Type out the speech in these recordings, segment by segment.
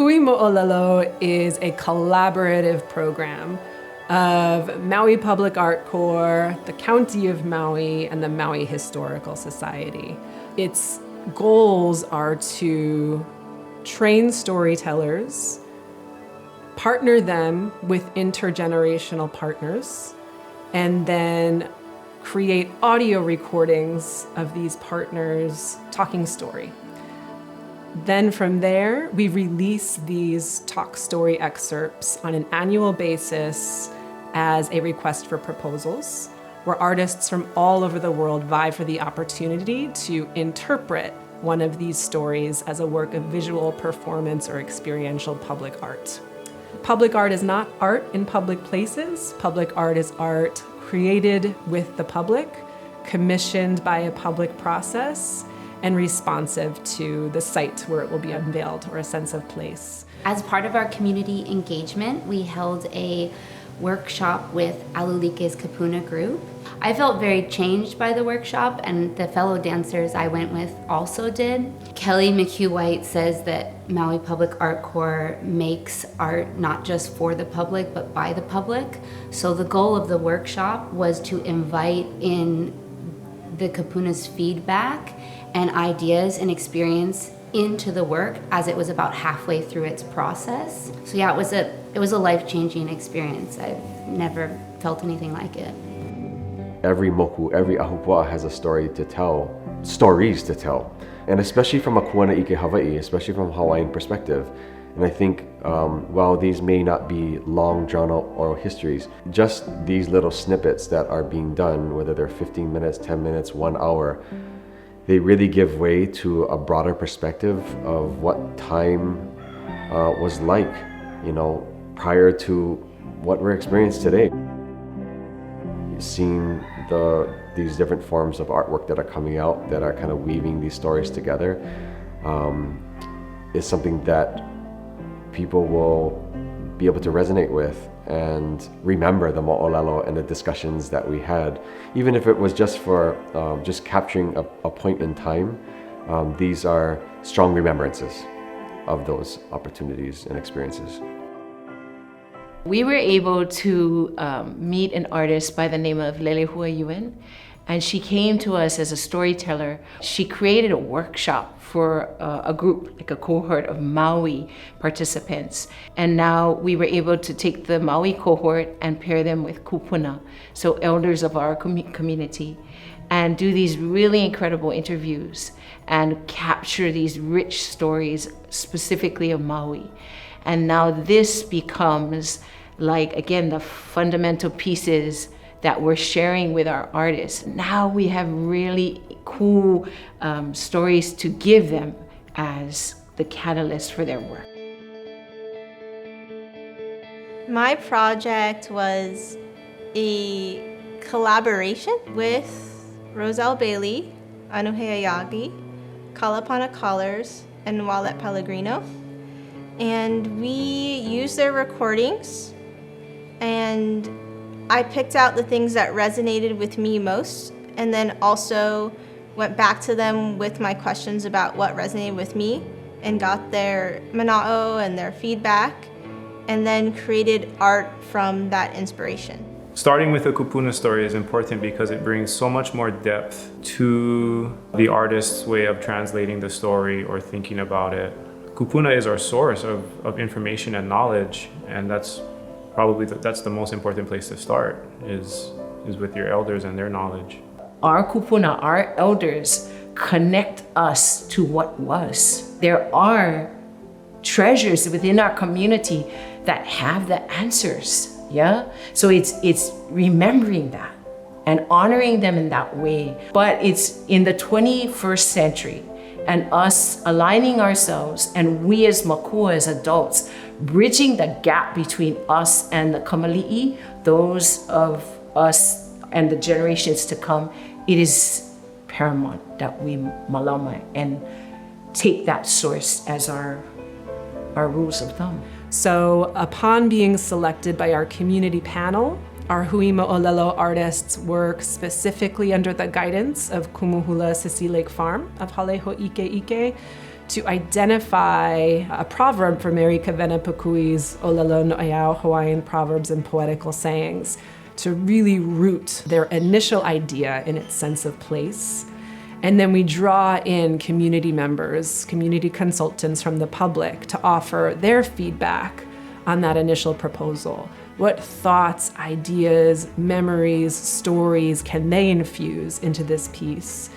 Hui Mo olelo is a collaborative program of Maui Public Art Corps, the County of Maui, and the Maui Historical Society. Its goals are to train storytellers, partner them with intergenerational partners, and then create audio recordings of these partners talking story. Then from there, we release these talk story excerpts on an annual basis as a request for proposals, where artists from all over the world vie for the opportunity to interpret one of these stories as a work of visual performance or experiential public art. Public art is not art in public places. Public art is art created with the public, commissioned by a public process, and responsive to the site where it will be unveiled, or a sense of place. As part of our community engagement, we held a workshop with Alulike's Kapuna group. I felt very changed by the workshop, and the fellow dancers I went with also did. Kelly McHugh-White says that Maui Public Art Corps makes art not just for the public, but by the public. So the goal of the workshop was to invite in the Kapuna's feedback and ideas and experience into the work as it was about halfway through its process. So yeah, it was a life-changing experience. I've never felt anything like it. Every moku, every ahupua'a has a story to tell, stories to tell. And especially from a kuana ike Hawaii, especially from a Hawaiian perspective. And I think while these may not be long drawn-out oral histories, just these little snippets that are being done, whether they're 15 minutes, 10 minutes, 1 hour, they really give way to a broader perspective of what time was like, prior to what we're experiencing today. Seeing these different forms of artwork that are coming out, that are kind of weaving these stories together, is something that people will be able to resonate with and remember the mo'olelo and the discussions that we had. Even if it was just for just capturing a point in time, these are strong remembrances of those opportunities and experiences. We were able to meet an artist by the name of Lele Huayuen, and she came to us as a storyteller. She created a workshop for a group, like a cohort of Maui participants. And now we were able to take the Maui cohort and pair them with kupuna, so elders of our community, and do these really incredible interviews and capture these rich stories specifically of Maui. And now this becomes, like, again, the fundamental pieces that we're sharing with our artists. Now we have really cool stories to give them as the catalyst for their work. My project was a collaboration with Roselle Bailey, Anuhea Yagi, Kalapana Collars, and Wallet Pellegrino. And we used their recordings, and I picked out the things that resonated with me most, and then also went back to them with my questions about what resonated with me, and got their mana'o and their feedback, and then created art from that inspiration. Starting with a kupuna story is important because it brings so much more depth to the artist's way of translating the story or thinking about it. Kupuna is our source of information and knowledge, and that's probably that's the most important place to start, is with your elders and their knowledge. Our kupuna, our elders, connect us to what was. There are treasures within our community that have the answers, yeah? So it's remembering that and honoring them in that way. But it's in the 21st century, and us aligning ourselves, and we as makua, as adults, bridging the gap between us and the kamali'i, those of us and the generations to come. It is paramount that we malama and take that source as our rules of thumb. So upon being selected by our community panel, our Hui Mo olelo artists work specifically under the guidance of Kumuhula Sisi Lake Farm of Haleho Ike to identify a proverb from Mary Kavena Pukui's Olelo No'eau Hawaiian Proverbs and Poetical Sayings, to really root their initial idea in its sense of place. And then we draw in community members, community consultants from the public to offer their feedback on that initial proposal. What thoughts, ideas, memories, stories can they infuse into this piece?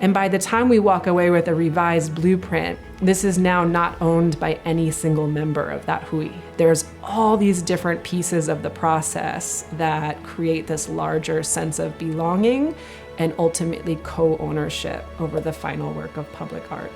And by the time we walk away with a revised blueprint, this is now not owned by any single member of that hui. There's all these different pieces of the process that create this larger sense of belonging and ultimately co-ownership over the final work of public art.